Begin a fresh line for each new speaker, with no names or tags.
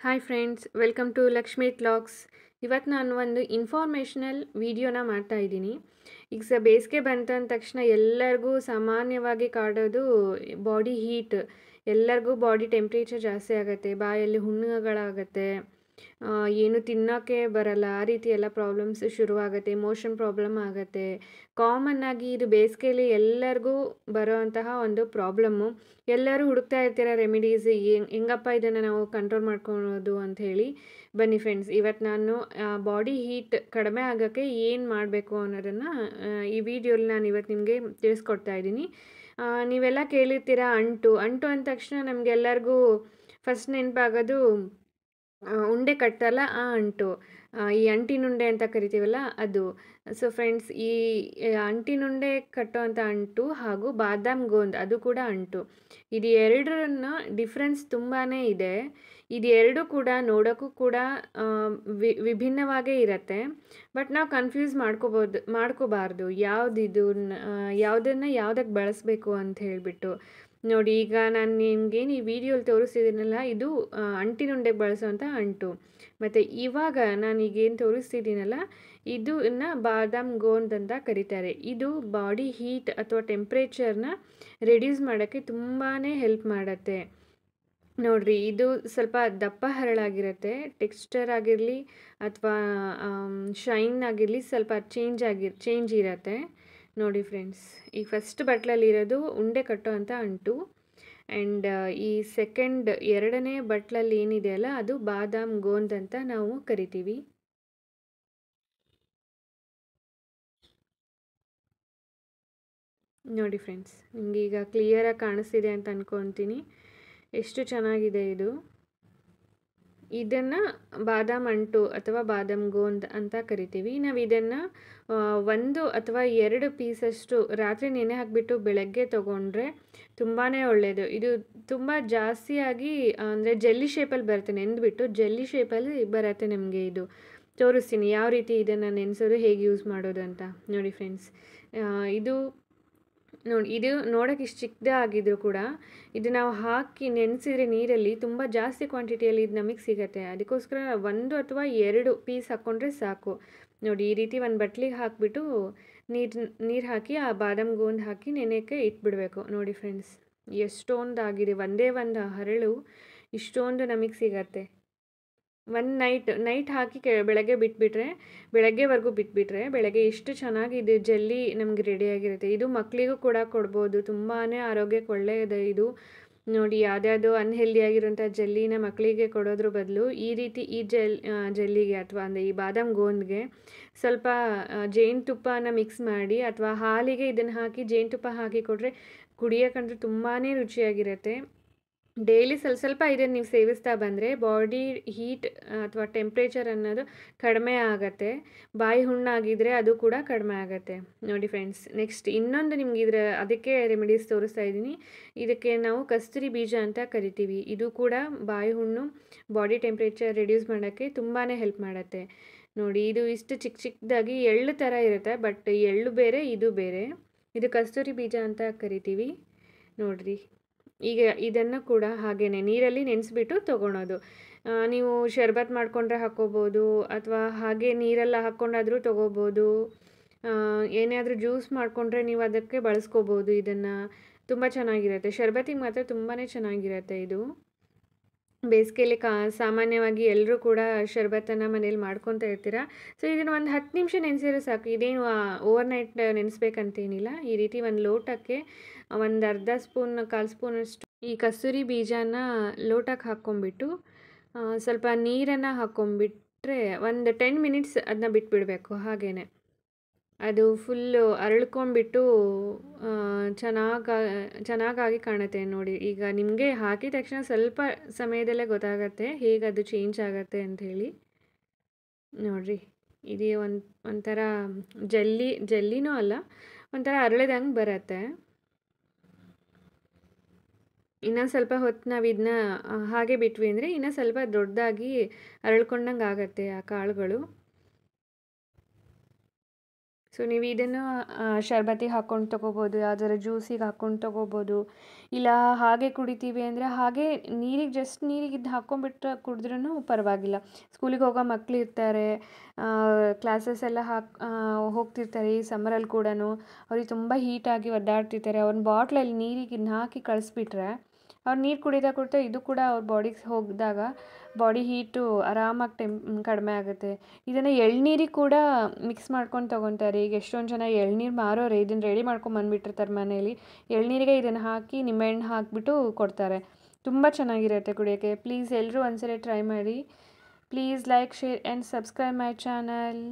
Hi friends, welcome to Lakshmi vlogs. ಇವತ್ತು ನಾನು ಒಂದು ಇನ್ಫಾರ್ಮೇಷನಲ್ ವಿಡಿಯೋನ ಮಾಡ್ತಾ ಇದ್ದೀನಿ. ಈಗ ಬೇಸಿಗೆ ಬಂತ ಅಂದ ತಕ್ಷಣ ಎಲ್ಲರಿಗೂ ಸಾಮಾನ್ಯವಾಗಿ ಕಾಡೋದು ಬಾಡಿ ಹೀಟ್. ಎಲ್ಲರಿಗೂ ಬಾಡಿ ಟೆಂಪ್ರೇಚರ್ ಜಾಸ್ತಿ ಆಗುತ್ತೆ, ಬಾಯಲ್ಲಿ ಹುಣ್ಣುಗಳಾಗತ್ತೆ, ಏನು ತಿನ್ನೋಕ್ಕೆ ಬರಲ್ಲ, ಆ ರೀತಿ ಎಲ್ಲ ಪ್ರಾಬ್ಲಮ್ಸ್ ಶುರುವಾಗುತ್ತೆ, ಮೋಷನ್ ಪ್ರಾಬ್ಲಮ್ ಆಗುತ್ತೆ. ಕಾಮನ್ ಆಗಿ ಇದು ಬೇಸಿಗೆಯಲ್ಲಿ ಎಲ್ಲರಿಗೂ ಬರೋವಂತಹ ಒಂದು ಪ್ರಾಬ್ಲಮ್ಮು. ಎಲ್ಲರೂ ಹುಡುಕ್ತಾ ಇರ್ತೀರ ರೆಮಿಡೀಸ್, ಹೆಂಗಪ್ಪ ಇದನ್ನು ನಾವು ಕಂಟ್ರೋಲ್ ಮಾಡ್ಕೊಳೋದು ಅಂತ ಹೇಳಿ. ಬನ್ನಿ ಫ್ರೆಂಡ್ಸ್, ಇವತ್ತು ನಾನು ಬಾಡಿ ಹೀಟ್ ಕಡಿಮೆ ಆಗೋಕ್ಕೆ ಏನು ಮಾಡಬೇಕು ಅನ್ನೋದನ್ನು ಈ ವಿಡಿಯೋಲಿ ನಾನು ಇವತ್ತು ನಿಮಗೆ ತಿಳಿಸ್ಕೊಡ್ತಾ ಇದ್ದೀನಿ. ನೀವೆಲ್ಲ ಕೇಳಿರ್ತೀರ ಅಂಟು ಅಂಟು ಅಂದ ತಕ್ಷಣ ನಮಗೆಲ್ಲರಿಗೂ ಫಸ್ಟ್ ನೆನಪಾಗೋದು ಉಂಡೆ ಕಟ್ಟಲ್ಲ ಆ ಅಂಟು, ಈ ಅಂಟಿನುಂಡೆ ಅಂತ ಕರಿತೀವಲ್ಲ ಅದು. ಸೊ ಫ್ರೆಂಡ್ಸ್, ಈ ಅಂಟಿನುಂಡೆ ಕಟ್ಟೋವಂಥ ಅಂಟು ಹಾಗೂ ಬಾದಾಮ್ ಗೋಂದ್ ಅದು ಕೂಡ ಅಂಟು, ಇದು ಎರಡರನ್ನ ಡಿಫ್ರೆನ್ಸ್ ತುಂಬಾ ಇದೆ. ಇದು ಎರಡು ಕೂಡ ನೋಡೋಕ್ಕೂ ಕೂಡ ವಿಭಿನ್ನವಾಗೇ ಇರುತ್ತೆ. ಬಟ್ ನಾವು ಕನ್ಫ್ಯೂಸ್ ಮಾಡ್ಕೋಬಾರ್ದು ಯಾವುದಿದು, ಯಾವುದನ್ನು ಯಾವುದಕ್ಕೆ ಬಳಸಬೇಕು ಅಂತ ಹೇಳಿಬಿಟ್ಟು. ನೋಡಿ, ಈಗ ನಾನು ನಿಮಗೇನು ಈ ವಿಡಿಯೋಲಿ ತೋರಿಸ್ತಿದ್ದೀನಲ್ಲ, ಇದು ಅಂಟಿನುಂಡೆಗೆ ಬಳಸೋವಂಥ ಅಂಟು. ಮತ್ತು ಇವಾಗ ನಾನೀಗೇನು ತೋರಿಸ್ತಿದ್ದೀನಲ್ಲ, ಇದನ್ನು ಬಾದಾಮ್ ಗೋಂದ್ ಅಂತ ಕರೀತಾರೆ. ಇದು ಬಾಡಿ ಹೀಟ್ ಅಥವಾ ಟೆಂಪ್ರೇಚರ್ನ ರೆಡ್ಯೂಸ್ ಮಾಡೋಕ್ಕೆ ತುಂಬಾ ಹೆಲ್ಪ್ ಮಾಡುತ್ತೆ. ನೋಡಿರಿ, ಇದು ಸ್ವಲ್ಪ ದಪ್ಪ ಹರಳಾಗಿರುತ್ತೆ, ಟೆಕ್ಸ್ಚರ್ ಆಗಿರಲಿ ಅಥವಾ ಶೈನ್ ಆಗಿರಲಿ ಸ್ವಲ್ಪ ಚೇಂಜ್ ಇರುತ್ತೆ. ನೋಡಿ ಫ್ರೆಂಡ್ಸ್, ಈ ಫಸ್ಟ್ ಬಟ್ಲಲ್ಲಿರೋದು ಉಂಡೆ ಕಟ್ಟೋ ಅಂಥ ಅಂಟು, ಆ್ಯಂಡ್ ಈ ಎರಡನೇ ಬಟ್ಲಲ್ಲಿ ಏನಿದೆ ಅಲ್ಲ ಅದು ಬಾದಾಮ್ ಗೋಂದ್ ಅಂತ ನಾವು ಕರಿತೀವಿ. ನೋಡಿ ಫ್ರೆಂಡ್ಸ್, ನಿಮಗೆ ಈಗ ಕ್ಲಿಯರಾಗಿ ಕಾಣಿಸ್ತಿದೆ ಅಂತ ಅಂದ್ಕೊತೀನಿ. ಎಷ್ಟು ಚೆನ್ನಾಗಿದೆ ಇದು. ಇದನ್ನು ಬಾದಾಮ್ ಅಂಟು ಅಥವಾ ಬಾದಾಮ್ ಗೋಂದ್ ಅಂತ ಕರಿತೀವಿ. ನಾವು ಇದನ್ನು 1 ಅಥವಾ 2 ಪೀಸಷ್ಟು ರಾತ್ರಿ ನೆನೆ ಹಾಕಿಬಿಟ್ಟು ಬೆಳಗ್ಗೆ ತೊಗೊಂಡ್ರೆ ತುಂಬಾ ಒಳ್ಳೆಯದು. ಇದು ತುಂಬ ಜಾಸ್ತಿಯಾಗಿ ಅಂದರೆ ಜೆಲ್ಲಿ ಶೇಪಲ್ಲಿ ಬರುತ್ತೆ, ನೆಂದ್ಬಿಟ್ಟು ಜೆಲ್ಲಿ ಶೇಪಲ್ಲಿ ಬರುತ್ತೆ. ನಮಗೆ ಇದು ತೋರಿಸ್ತೀನಿ ಯಾವ ರೀತಿ ಇದನ್ನು ನೆನೆಸೋದು, ಹೇಗೆ ಯೂಸ್ ಮಾಡೋದು ಅಂತ. ನೋಡಿ ಫ್ರೆಂಡ್ಸ್, ಇದು ನೋಡೋಕೆ ಇಷ್ಟು ಚಿಕ್ಕದಾಗಿದ್ರೂ ಕೂಡ ಇದು ನಾವು ಹಾಕಿ ನೆನೆಸಿದ್ರೆ ನೀರಲ್ಲಿ ತುಂಬ ಜಾಸ್ತಿ ಕ್ವಾಂಟಿಟಿಯಲ್ಲಿ ಇದು ನಮಗೆ ಸಿಗುತ್ತೆ. ಅದಕ್ಕೋಸ್ಕರ 1 ಅಥವಾ 2 ಪೀಸ್ ಹಾಕ್ಕೊಂಡ್ರೆ ಸಾಕು. ನೋಡಿ, ಈ ರೀತಿ ಒಂದು ಬಟ್ಲಿಗೆ ಹಾಕಿಬಿಟ್ಟು ನೀರು ಹಾಕಿ ಆ ಬಾದಾಮ್ ಗೋಂದ್ ಹಾಕಿ ನೆನೆಯೋಕ್ಕೆ ಇಟ್ಬಿಡಬೇಕು. ನೋಡಿ ಫ್ರೆಂಡ್ಸ್, ಎಷ್ಟೊಂದು ಆಗಿದೆ, ಒಂದೇ ಒಂದು ಹರಳು ಇಷ್ಟೊಂದು ನಮಗೆ ಸಿಗತ್ತೆ. ಒಂದು ನೈಟ್ ಹಾಕಿ ಬೆಳಗ್ಗೆ ಬೆಳಗ್ಗೆವರೆಗೂ ಬಿಟ್ಬಿಟ್ರೆ ಬೆಳಗ್ಗೆ ಎಷ್ಟು ಚೆನ್ನಾಗಿ ಇದು ಜೆಲ್ಲಿ ನಮಗೆ ರೆಡಿಯಾಗಿರುತ್ತೆ. ಇದು ಮಕ್ಕಳಿಗೂ ಕೂಡ ಕೊಡ್ಬೋದು, ತುಂಬಾ ಆರೋಗ್ಯಕ್ಕೆ ಒಳ್ಳೆಯದು ಇದು. ನೋಡಿ, ಯಾವುದ್ಯಾವುದೋ ಅನ್ಹೆಲ್ದಿಯಾಗಿರೋಂಥ ಜೆಲ್ಲಿನ ಮಕ್ಕಳಿಗೆ ಕೊಡೋದ್ರ ಬದಲು ಈ ರೀತಿ ಈ ಜೆಲ್ಲಿಗೆ ಅಥವಾ ಅಂದರೆ ಈ ಬಾದಾಮ್ ಗೋಂದ್ಗೆ ಸ್ವಲ್ಪ ಜೇನುತುಪ್ಪನ ಮಿಕ್ಸ್ ಮಾಡಿ ಅಥವಾ ಹಾಲಿಗೆ ಇದನ್ನು ಹಾಕಿ ಜೇನುತುಪ್ಪ ಹಾಕಿ ಕೊಟ್ಟರೆ ಕುಡಿಯೋಕ್ಕಂದ್ರೆ ತುಂಬಾ ರುಚಿಯಾಗಿರುತ್ತೆ. ಡೈಲಿ ಸ್ವಲ್ಪ ಇದನ್ನು ನೀವು ಸೇವಿಸ್ತಾ ಬಂದರೆ ಬಾಡಿ ಹೀಟ್ ಅಥವಾ ಟೆಂಪ್ರೇಚರ್ ಅನ್ನೋದು ಕಡಿಮೆ ಆಗುತ್ತೆ. ಬಾಯಿ ಹುಣ್ಣಾಗಿದ್ದರೆ ಅದು ಕೂಡ ಕಡಿಮೆ ಆಗುತ್ತೆ. ನೋಡಿ ಫ್ರೆಂಡ್ಸ್, ನೆಕ್ಸ್ಟ್ ಇನ್ನೊಂದು ನಿಮ್ಗೆ ಅದಕ್ಕೆ ರೆಮಿಡೀಸ್ ತೋರಿಸ್ತಾ ಇದ್ದೀನಿ. ಇದಕ್ಕೆ ನಾವು ಕಸ್ತೂರಿ ಬೀಜ ಅಂತ ಕರಿತೀವಿ. ಇದು ಕೂಡ ಬಾಯಿ ಹುಣ್ಣು, ಬಾಡಿ ಟೆಂಪ್ರೇಚರ್ ರಿಡ್ಯೂಸ್ ಮಾಡೋಕ್ಕೆ ತುಂಬಾ ಹೆಲ್ಪ್ ಮಾಡುತ್ತೆ. ನೋಡಿ, ಇದು ಇಷ್ಟು ಚಿಕ್ಕದಾಗಿ ಎಳ್ಳು ಥರ ಇರುತ್ತೆ, ಬಟ್ ಎಳ್ಳು ಬೇರೆ ಇದು ಬೇರೆ. ಇದು ಕಸ್ತೂರಿ ಬೀಜ ಅಂತ ಕರಿತೀವಿ. ನೋಡಿರಿ, ಈಗ ಇದನ್ನು ಕೂಡ ಹಾಗೆಯೇ ನೀರಲ್ಲಿ ನೆನೆಸ್ಬಿಟ್ಟು ತೊಗೊಳೋದು. ನೀವು ಶರ್ಬತ್ ಮಾಡಿಕೊಂಡ್ರೆ ಹಾಕ್ಕೋಬೋದು ಅಥವಾ ಹಾಗೆ ನೀರೆಲ್ಲ ಹಾಕ್ಕೊಂಡಾದರೂ ತೊಗೋಬೋದು. ಏನಾದರೂ ಜ್ಯೂಸ್ ಮಾಡಿಕೊಂಡ್ರೆ ನೀವು ಅದಕ್ಕೆ ಬಳಸ್ಕೋಬೋದು. ಇದನ್ನು ತುಂಬ ಚೆನ್ನಾಗಿರುತ್ತೆ, ಶರ್ಬತ್ತಿಗೆ ಮಾತ್ರ ತುಂಬಾ ಚೆನ್ನಾಗಿರುತ್ತೆ ಇದು. ಬೇಸಿಗೆಯಲ್ಲಿ ಸಾಮಾನ್ಯವಾಗಿ ಎಲ್ಲರೂ ಕೂಡ ಶರ್ಬತ್ತನ್ನು ಮನೇಲಿ ಮಾಡ್ಕೊತಾ ಇರ್ತೀರ. ಸೊ ಇದನ್ನು ಒಂದು 10 ನಿಮಿಷ ನೆನೆಸಿದ್ರೆ ಸಾಕು. ಇದೇನು ಓವರ್ನೈಟ್ ನೆನೆಸ್ಬೇಕಂತೇನಿಲ್ಲ. ಈ ರೀತಿ ಒಂದು ಲೋಟಕ್ಕೆ ಒಂದು ಅರ್ಧ ಸ್ಪೂನ್ 1/4 ಸ್ಪೂನಷ್ಟು ಈ ಕಸ್ತೂರಿ ಬೀಜನ ಲೋಟಕ್ಕೆ ಹಾಕ್ಕೊಂಬಿಟ್ಟು ಸ್ವಲ್ಪ ನೀರನ್ನು ಹಾಕ್ಕೊಂಬಿಟ್ರೆ ಒಂದು 10 ಮಿನಿಟ್ಸ್ ಅದನ್ನ ಬಿಟ್ಬಿಡಬೇಕು. ಹಾಗೇ ಅದು ಫುಲ್ಲು ಅರಳ್ಕೊಂಡ್ಬಿಟ್ಟು ಚೆನ್ನಾಗಾಗಿ ಕಾಣುತ್ತೆ. ನೋಡಿ, ಈಗ ನಿಮಗೆ ಹಾಕಿದ ತಕ್ಷಣ ಸ್ವಲ್ಪ ಸಮಯದಲ್ಲೇ ಗೊತ್ತಾಗತ್ತೆ ಹೇಗೆ ಅದು ಚೇಂಜ್ ಆಗುತ್ತೆ ಅಂಥೇಳಿ. ನೋಡಿರಿ, ಇದು ಒಂಥರ ಜೆಲ್ಲಿನೂ ಅಲ್ಲ, ಒಂಥರ ಅರಳಿದಂಗೆ ಬರುತ್ತೆ. ಇನ್ನೊಂದು ಸ್ವಲ್ಪ ಹೊತ್ತು ನಾವು ಇದನ್ನ ಹಾಗೆ ಬಿಟ್ವಿ ಅಂದರೆ ಇನ್ನೂ ಸ್ವಲ್ಪ ದೊಡ್ಡದಾಗಿ ಅರಳ್ಕೊಂಡಂಗೆ ಆಗುತ್ತೆ ಆ ಕಾಳುಗಳು. ಸೊ ನೀವು ಇದನ್ನು ಶರ್ಬತ್ತಿಗೆ ಹಾಕ್ಕೊಂಡು ತೊಗೋಬೋದು, ಯಾವ್ದಾದ್ರು ಜ್ಯೂಸಿಗೆ ಹಾಕ್ಕೊಂಡು ತೊಗೋಬೋದು. ಇಲ್ಲ ಹಾಗೆ ಕುಡಿತೀವಿ ಅಂದರೆ ಹಾಗೆ ನೀರಿಗೆ ಇದು ಹಾಕ್ಕೊಂಬಿಟ್ಟು ಕುಡಿದ್ರೂ ಪರವಾಗಿಲ್ಲ. ಸ್ಕೂಲಿಗೆ ಹೋಗೋ ಮಕ್ಳು ಇರ್ತಾರೆ, ಕ್ಲಾಸಸ್ ಎಲ್ಲ ಹೋಗ್ತಿರ್ತಾರೆ ಈ ಸಮ್ಮರಲ್ಲಿ ಕೂಡ. ಅವ್ರಿಗೆ ತುಂಬ ಹೀಟಾಗಿ ಒದ್ದಾಡ್ತಿರ್ತಾರೆ. ಅವ್ರ ಬಾಟ್ಲಲ್ಲಿ ನೀರಿಗೆ ಇದನ್ನ ಹಾಕಿ ಕಳಿಸ್ಬಿಟ್ರೆ ಅವ್ರು ನೀರು ಕುಡಿತಾ ಇದು ಕೂಡ ಅವ್ರ ಬಾಡಿಗೆ ಹೋಗಿದಾಗ ಬಾಡಿ ಹೀಟು ಆರಾಮಾಗಿ ಕಡಿಮೆ ಆಗುತ್ತೆ. ಇದನ್ನು ಎಳ್ನೀರಿಗೆ ಕೂಡ ಮಿಕ್ಸ್ ಮಾಡ್ಕೊಂಡು ತೊಗೊತಾರೆ. ಈಗ ಎಷ್ಟೊಂದು ಜನ ಎಳ್ನೀರು ಮಾರೋರೆ ಇದನ್ನು ರೆಡಿ ಮಾಡ್ಕೊಂಬಂದುಬಿಟ್ಟಿರ್ತಾರೆ ಮನೇಲಿ. ಎಳ್ನೀರಿಗೆ ಇದನ್ನು ಹಾಕಿ ನಿಂಬೆಹಣ್ಣು ಹಾಕಿಬಿಟ್ಟು ಕೊಡ್ತಾರೆ. ತುಂಬ ಚೆನ್ನಾಗಿರುತ್ತೆ ಕುಡಿಯೋಕ್ಕೆ. ಪ್ಲೀಸ್ ಎಲ್ಲರೂ ಒಂದ್ಸಲ ಟ್ರೈ ಮಾಡಿ. Please like, share and subscribe my channel.